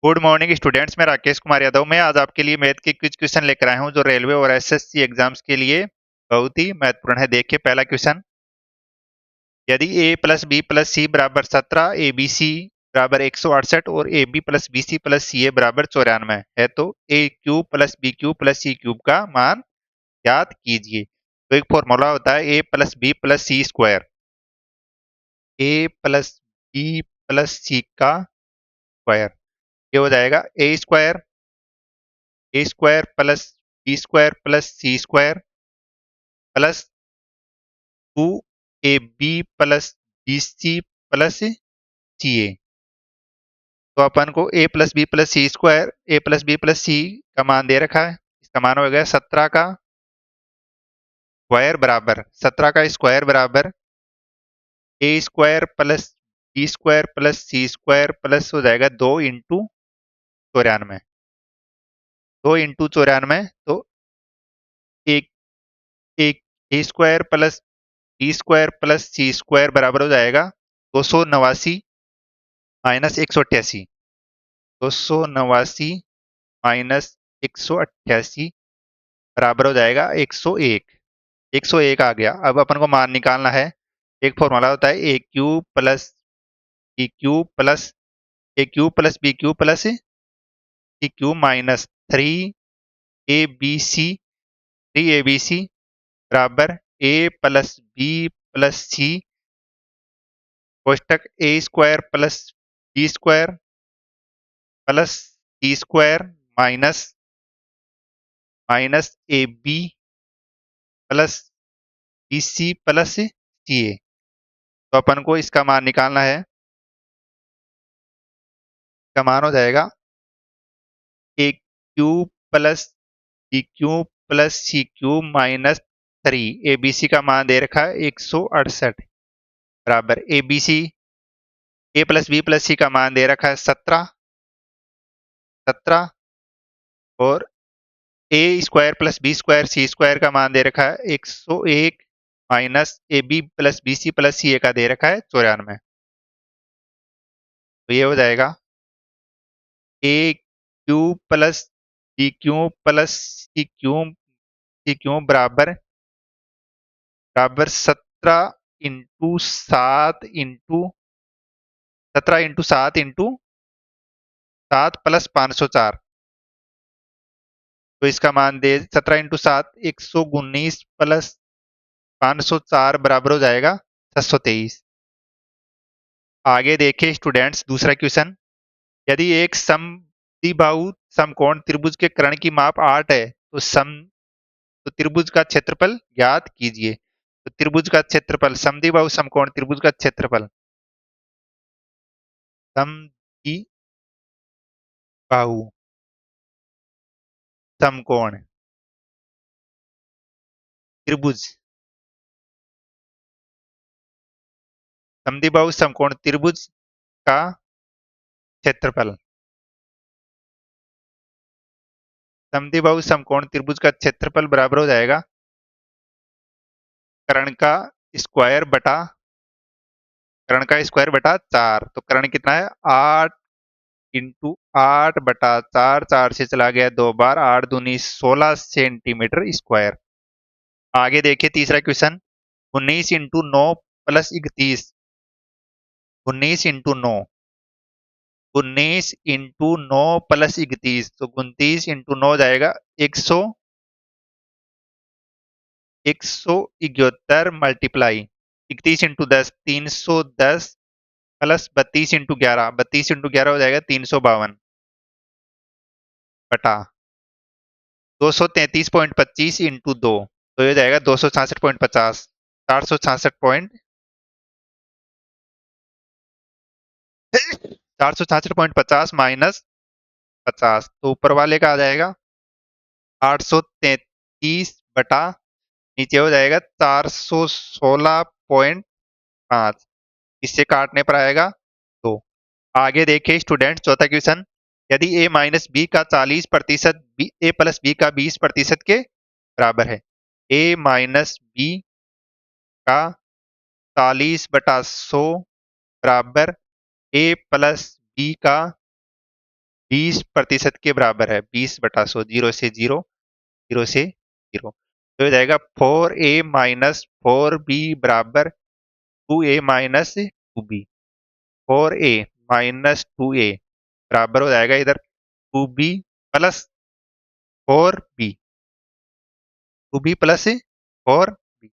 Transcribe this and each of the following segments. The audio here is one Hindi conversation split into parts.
Good morning students. मैं राकेश कुमार यादव। मैं आज आपके लिए मैथ के कुछ क्वेश्चन लेकर आया हूं जो रेलवे और एसएससी एग्जाम्स के लिए बहुत ही महत्वपूर्ण है। देखिए पहला क्वेश्चन, यदि a plus B plus C बराबर 17, ए बी सी बराबर 168 और A B plus B C plus C A बराबर 94 है तो A cube plus B cube plus C cube का मान ज्ञात कीजिए। तो एक फॉर्मूला होता है A plus B plus C square. A plus B plus C का स्क्वायर, ये हो जाएगा A square plus B square plus C square plus 2ab plus bc plus ca। तो अपन को a plus B plus C square, A plus B plus C का मान दे रखा है। इसका मान हो गया 17 का स्क्वायर बराबर 17 का स्क्वायर बराबर A square plus B square plus C square plus हो जाएगा 2 इंटू 94। 2 इंटू 94 तो एक एक A square plus B square plus C square बराबर हो जाएगा 289 माइनस 188। 289 माइनस 188 बराबर हो जाएगा 101। 101 आ गया। अब अपन को मान निकालना है। एक फॉर्मूला होता है A cube plus B cube plus A cube plus B cube plus C cube minus 3 A B C बराबर A plus B plus C कोष्टक A square plus B square plus C square minus minus A B plus B C plus C A. तो अपन को इसका मान निकालना है। इसका मान हो जाएगा A cube plus B cube plus C cube minus 3 A B C का मान दे रखा है 168 बराबर A B C A plus B plus C का मान दे रखा है 17 और A square plus B square C square का मान दे रखा है 101 minus A B plus B C plus C A का दे रखा है 94। तो ये हो जाएगा A cube plus B cube plus C cube बराबर बराबर 17 इंटू 7 प्लस 504। तो इसका मान दे 17 इंटू 7 119 प्लस 504 बराबर हो जाएगा 723। आगे देखिए स्टूडेंट्स दूसरा क्वेश्चन, यदि एक समद्विबाहु समकोण त्रिभुज के कर्ण की माप 8 है तो त्रिभुज का क्षेत्रफल ज्ञात कीजिए। तो त्रिभुज का क्षेत्रफल, समद्विबाहु समकोण त्रिभुज का क्षेत्रफल, समद्विबाहु समकोण त्रिभुज, समद्विबाहु समकोण त्रिभुज का क्षेत्रफल, समद्विबाहु समकोण त्रिभुज का क्षेत्रफल बराबर हो जाएगा कर्ण का स्क्वायर बटा कर्ण का स्क्वायर बटा 4। तो कर्ण कितना है 8 इंटू 8 बटा 4, 4 से चला गया 2 बार, 8 दूनी 16 सेंटीमीटर स्क्वायर। आगे देखिए तीसरा question, 19 into 9 plus 31। 19 into 9, 19 into 9 plus 31 तो 29 इंटू 9 जाएगा 171 multiply 31 into 10 310 plus 32 into 11, 32 into 11 हो जाएगा 352 बटा 233.25 इंटू 2। तो ये जाएगा 266.50, 466.50 माइनस 50। तो ऊपर वाले का आ जाएगा 833 नीचे हो जाएगा 416.5। इससे काटने पर आएगा 2। आगे देखिए स्टूडेंट चौथा क्वेश्चन, यदि a माइनस बी का 40% ए प्लस बी का 20% के बराबर है। a माइनस बी का 40/100 बराबर ए प्लस बी का 20% के बराबर है, 20/100, 0 से 0, 0 से 0। तो हो जाएगा 4a-4b बराबर 2a-2b। 4a-2a बराबर हो जाएगा इधर 2b plus 4b, 2b plus 4b।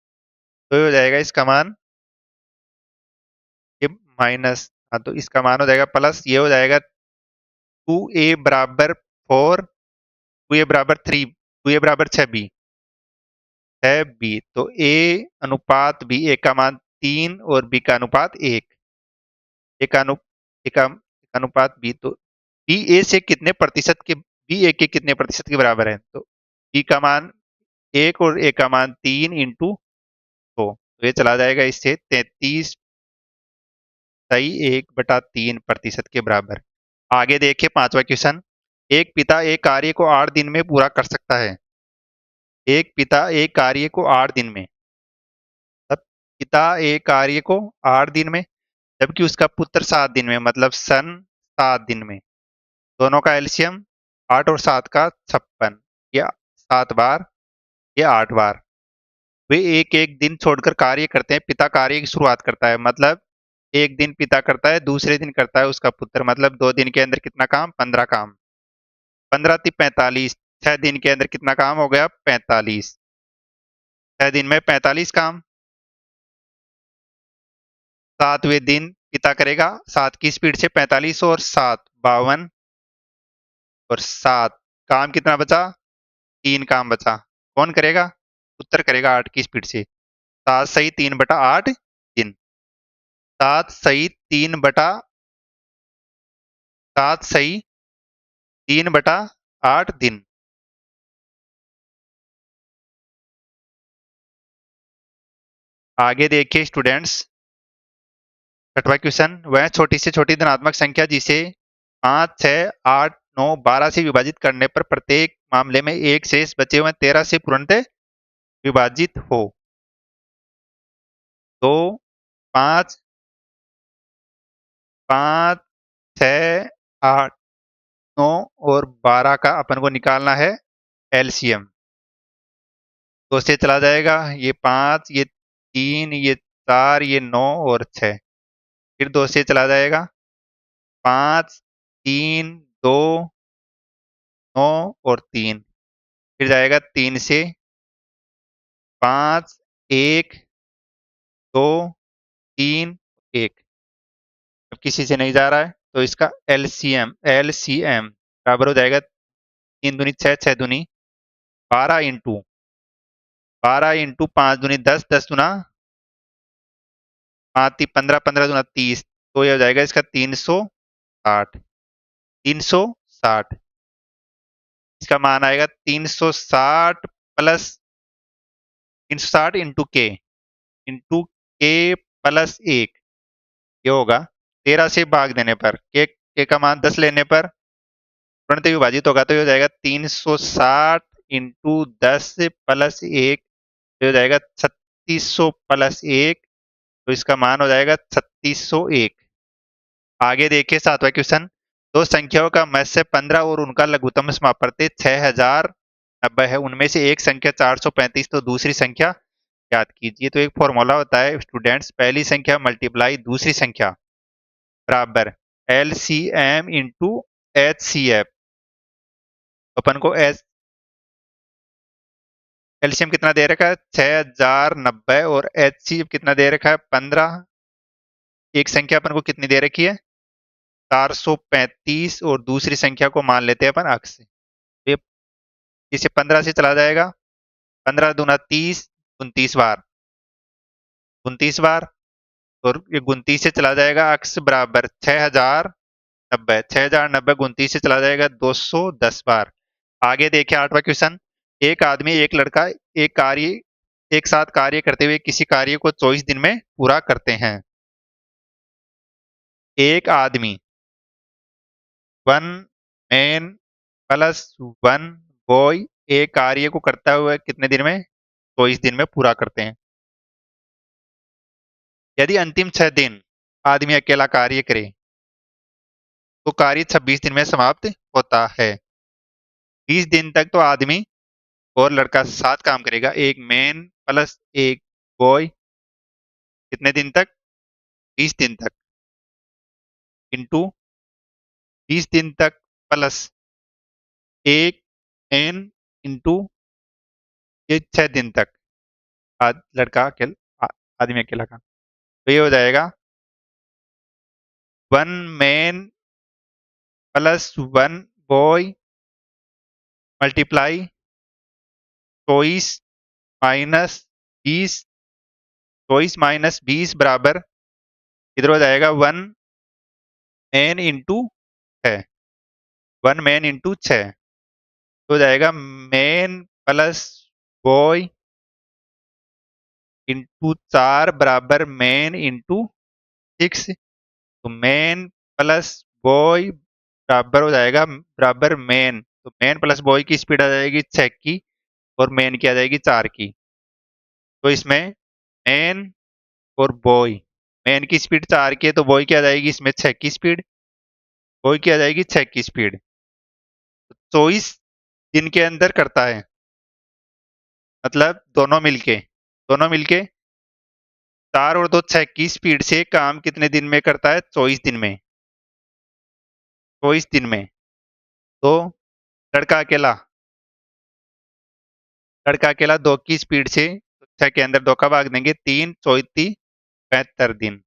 तो हो जाएगा इसका मान, ये माइनस, हाँ तो इसका मान हो जाएगा प्लस, ये हो जाएगा 2a बराबर 4, 2a बराबर 3, 2a बराबर 6b है b। तो a अनुपात b, a का मान 3 और b का अनुपात 1, a का अनु a का अनुपात b। तो b a से कितने प्रतिशत के, b a के कितने प्रतिशत के बराबर है? तो b का मान 1 और a का मान 3 इंटू 2, तो ये चला जाएगा इससे 33.1/3% के बराबर। आगे देखिए पांचवा क्वेश्चन। एक पिता एक कार्य को 8 दिन में पूरा कर सकता है। एक पिता एक कार्य को 8 दिन में, तब पिता एक कार्य को 8 दिन में, जबकि उसका पुत्र 7 दिन में, मतलब सन 7 दिन में। दोनों का एलसीएम 8 और 7 का 56, या 7 बार या 8 बार। वे एक एक दिन छोड़कर कार्य करते हैं। पिता कार्य की शुरुआत करता है, मतलब एक दिन पिता करता है, दूसरे दिन करता है उसका पुत्र, मतलब 2 दिन के अंदर कितना काम, 15 काम। 15 × 45, 6 दिन के अंदर कितना काम हो गया, 45। 6 दिन में 45 काम। 7वें दिन पिता करेगा 7 की स्पीड से 45 और 7 52 और 7 काम कितना बचा, 3 काम बचा। कौन करेगा, पुत्र करेगा 8 की स्पीड से। 7 सही 3/8 दिन। 7 सही 3/8 दिन। आगे देखिए स्टूडेंट्स, छठवां क्वेश्चन। वह छोटी से छोटी धनात्मक संख्या जिसे 5, 6, 8, 9, 12 से विभाजित करने पर प्रत्येक मामले में एक शेष बचे हुए 13 से पूर्णतः विभाजित हो। तो 5, 5, 6, 8, 9 और 12 का अपन को निकालना है एलसीएम। 2 से चला जाएगा, ये 5, ये 3, ये 4, ये 9 और 6। फिर 2 से चला जाएगा, 5, 3, 2, 9 और 3। फिर जाएगा 3 से 5, 1, 2, 3, 1। अब किसी से नहीं जा रहा है, तो इसका एलसीएम, एलसीएम बराबर हो जाएगा 3 दूनी 6, 6 दूनी 12 इंटू 5 दूनी 10, 10 दूना 5, 15, 15 दूना 30। तो ये हो जाएगा इसका 360, 360। इसका मान आएगा 360 प्लस 360 इंटू के प्लस 1। ये होगा 13 से भाग देने पर, के का मान 10 लेने पर पूर्णतः विभाजित होगा। तो ये हो जाएगा 360 इंटू 10 प्लस 1, तो हो जाएगा 3600 प्लस 1। तो इसका मान हो जाएगा 3601। आगे देखिए सातवां क्वेश्चन। दो संख्याओं का मध्य 15 और उनका लघुत्तम समापवर्ती 6090 है। उनमें से एक संख्या 435, तो दूसरी संख्या याद कीजिए। तो एक फॉर्मूला होता है स्टूडेंट्स, पहली संख्या मल्टीप्लाई दूसरी संख्या बराबर एलसीएम इंटू एचसीएफ। अपन को एलसीएम कितना दे रखा है, 6090, और एचसीएफ कितना दे रखा है, 15। एक संख्या अपन को कितनी दे रखी है, 435, और दूसरी संख्या को मान लेते हैं अपन अक्स। ये इसे 15 से चला जाएगा, 15 दूना 30, 29 बार, 29 बार। और ये 29 से चला जाएगा अक्स बराबर 6090, 6090 29 से चला जाएगा 210 बार। आगे देखिए आठवां क्वेश्चन। एक आदमी एक लड़का एक कार्य एक साथ कार्य करते हुए किसी कार्य को 24 दिन में पूरा करते हैं। एक आदमी, 1 मैन प्लस 1 बॉय, एक कार्य को करता हुआ कितने दिन में, 24 दिन में पूरा करते हैं। यदि अंतिम 6 दिन आदमी अकेला कार्य करे, तो कार्य 26 दिन में समाप्त होता है। 20 दिन तक तो आदमी और लड़का साथ काम करेगा, एक मैन प्लस एक बॉय। कितने दिन तक? 20 दिन तक, इंटू 20 दिन तक प्लस एक एन इंटू ये 6 दिन तक लड़का अकेला, आदमी अकेला काम। तो ये हो जाएगा 1 man plus 1 boy multiply 24 minus 20, 24 minus 20 बराबर इधर हो जाएगा 1 मैन इंटू 6, 1 मैन इंटू 6 हो जाएगा मैन प्लस बॉय इंटू 4 बराबर मैन इंटू 6। तो मैन प्लस बॉय बराबर हो जाएगा बराबर मैन, तो मैन प्लस बॉय की स्पीड आ जाएगी 6 की और मैन की आ जाएगी 4 की। तो इसमें मैन और बॉय, मैन की स्पीड 4 की है तो बॉय की आ जाएगी इसमें 6 की स्पीड, बॉय की आ जाएगी 6 की स्पीड। 24 दिन के अंदर करता है, मतलब दोनों मिलके 4 और 2 6 की स्पीड से काम कितने दिन में करता है? 24 दिन में, 24 दिन में। तो लड़का अकेला लड़का अकेला 2 की स्पीड से 6 के अंदर 2 का भाग देंगे, 3 चौती 75 दिन।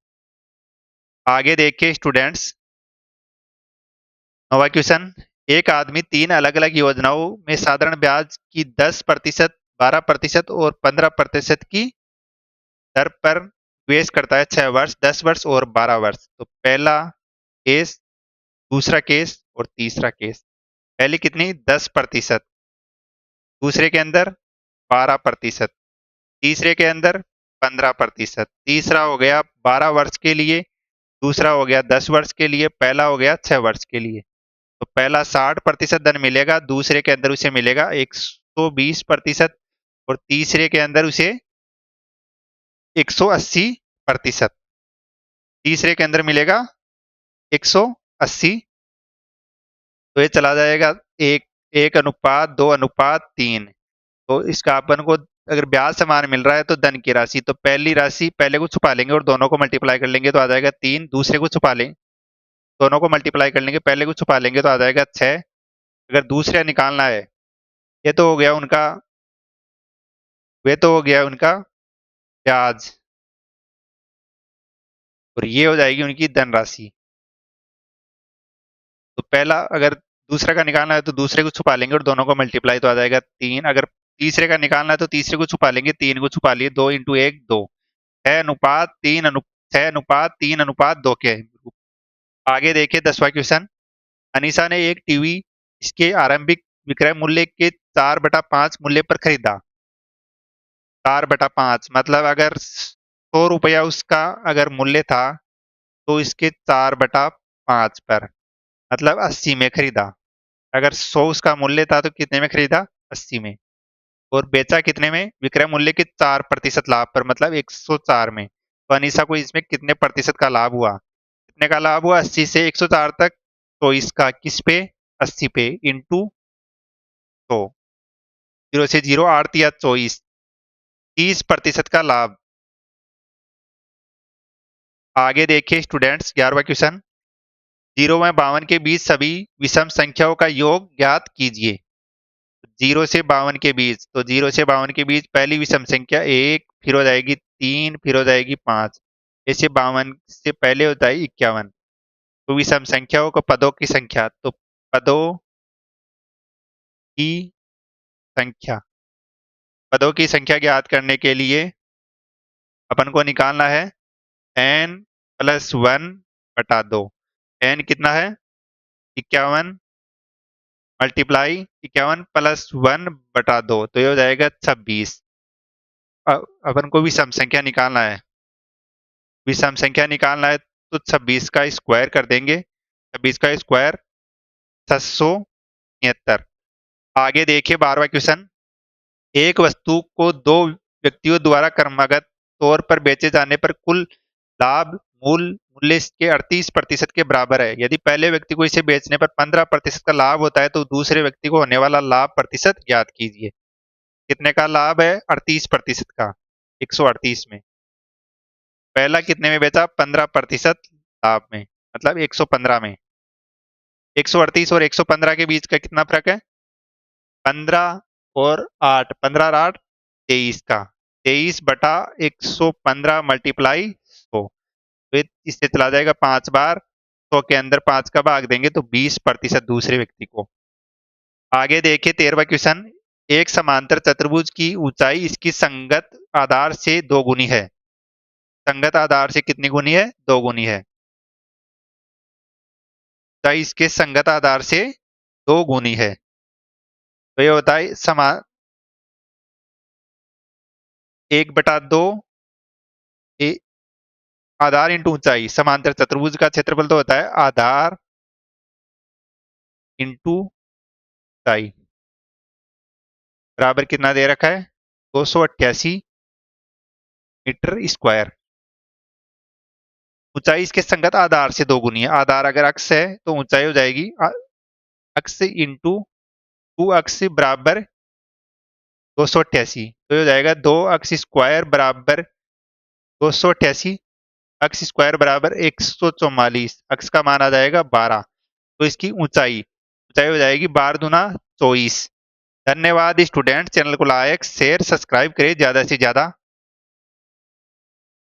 आगे देखिए स्टूडेंट्स, नवा क्वेश्चन। एक आदमी 3 अलग अलग योजनाओं में साधारण ब्याज की 10%, 12% और 15% की दर पर निवेश करता है 6 वर्ष, 10 वर्ष और 12 वर्ष। तो पहला केस, दूसरा केस और तीसरा केस। पहली कितनी? 10%, दूसरे के अंदर 12%, तीसरे के अंदर 15%, तीसरा हो गया 12 वर्ष के लिए, दूसरा हो गया 10 वर्ष के लिए, पहला हो गया 6 वर्ष के लिए। तो पहला 60% धन मिलेगा, दूसरे के अंदर उसे मिलेगा 120% और तीसरे के अंदर उसे 180%। तीसरे के अंदर मिलेगा 180, तो ये चला जाएगा एक 1:2:3। तो इसका अपन को अगर ब्याज समान मिल रहा है तो धन की राशि, तो पहली राशि पहले को छुपा लेंगे और दोनों को मल्टीप्लाई कर लेंगे तो आ जाएगा 3, दूसरे को छुपा लें, दोनों को मल्टीप्लाई कर लेंगे, पहले को छुपा लेंगे तो आ जाएगा 6। अगर दूसरा निकालना है, ये तो हो गया उनका वे तो हो गया उनका ब्याज, और ये हो जाएगी उनकी धनराशि। तो पहला अगर दूसरे का निकालना है तो दूसरे को छुपा लेंगे और दोनों को मल्टीप्लाई तो आ जाएगा 3। अगर तीसरे का निकालना है तो तीसरे को छुपा लेंगे, 3 को छुपा लिए, 2 इंटू 1 2, 6:3:2 के। आगे देखिए 10वां क्वेश्चन। अनीशा ने एक टीवी इसके आरंभिक विक्रय मूल्य के 4/5 मूल्य पर खरीदा। 4/5 मतलब अगर 100 रुपया उसका अगर मूल्य था तो इसके 4/5 पर, मतलब 80 में खरीदा। अगर 100 उसका मूल्य था तो कितने में खरीदा? 80 में। और बेचा कितने में? विक्रय मूल्य के 4% लाभ पर, मतलब 104 में। तो अनीशा को इसमें कितने प्रतिशत का लाभ हुआ? कितने का लाभ हुआ? 80 से 104 तक। तो इसका किस पे? 80 पे इंटू 100, 0 से 0 8 या 24, 30% का लाभ। आगे देखिए स्टूडेंट्स 11वां क्वेश्चन। 0 व 52 के बीच सभी विषम संख्याओं का योग ज्ञात कीजिए। 0 से 52 के बीच, तो 0 से 52 के बीच पहली विषम संख्या 1, फिर हो जाएगी 3, फिर हो जाएगी 5, ऐसे 52 से पहले होता है 51। तो विषम संख्याओं को पदों की संख्या, तो पदों की संख्या, पदों की संख्या ज्ञात करने के लिए अपन को निकालना है n+1/2। n कितना है? 51 मल्टीप्लाई 51 प्लस 1/2, तो ये हो जाएगा 26। अपन को विषम संख्या निकालना है, विषम संख्या निकालना है तो 26 का स्क्वायर कर देंगे, 26 का स्क्वायर 773। आगे देखिए 12वां क्वेश्चन। एक वस्तु को दो व्यक्तियों द्वारा क्रमागत तौर पर बेचे जाने पर कुल लाभ मूल मूल्य इसके 38% के बराबर है। यदि पहले व्यक्ति को इसे बेचने पर 15% का लाभ होता है तो दूसरे व्यक्ति को होने वाला लाभ प्रतिशत ज्ञात कीजिए। कितने का लाभ है? 38% का 138 में। पहला कितने में बेचा? 15% लाभ में, मतलब 115 में। 138 और 115 के बीच का कितना फर्क है? 15 और 8, 15 और 8 23 का, 23 बटा 115 मल्टीप्लाई 100। तो इससे चला जाएगा 5 बार, 100 के अंदर 5 का भाग देंगे तो 20% दूसरे व्यक्ति को। आगे देखिए 13वां क्वेश्चन। एक समांतर चतुर्भुज की ऊंचाई इसकी संगत आधार से 2 गुनी है। संगत आधार से कितनी गुनी है? 2 गुनी है। ऊंचाई इसके संगत आधार से 2 गुनी है। तो ये होता है 1/2 आधार इंटू ऊंचाई। समांतर चतुर्भुज का क्षेत्रफल तो होता है आधार इंटू ऊंचाई, बराबर कितना दे रखा है? 288 मीटर स्क्वायर। ऊंचाई इसके संगत आधार से 2 गुनी है। आधार अगर अक्ष है तो ऊंचाई हो जाएगी अक्ष इंटू 2 अक्ष बराबर 288। तो ये हो जाएगा 2 अक्ष स्क्वायर बराबर 288, अक्ष स्क्वायर बराबर 144, अक्ष का मान आ जाएगा 12। तो इसकी ऊंचाई ऊंचाई हो जाएगी 12 दूना 24। धन्यवाद स्टूडेंट। चैनल को लाइक शेयर सब्सक्राइब करें ज्यादा से ज्यादा।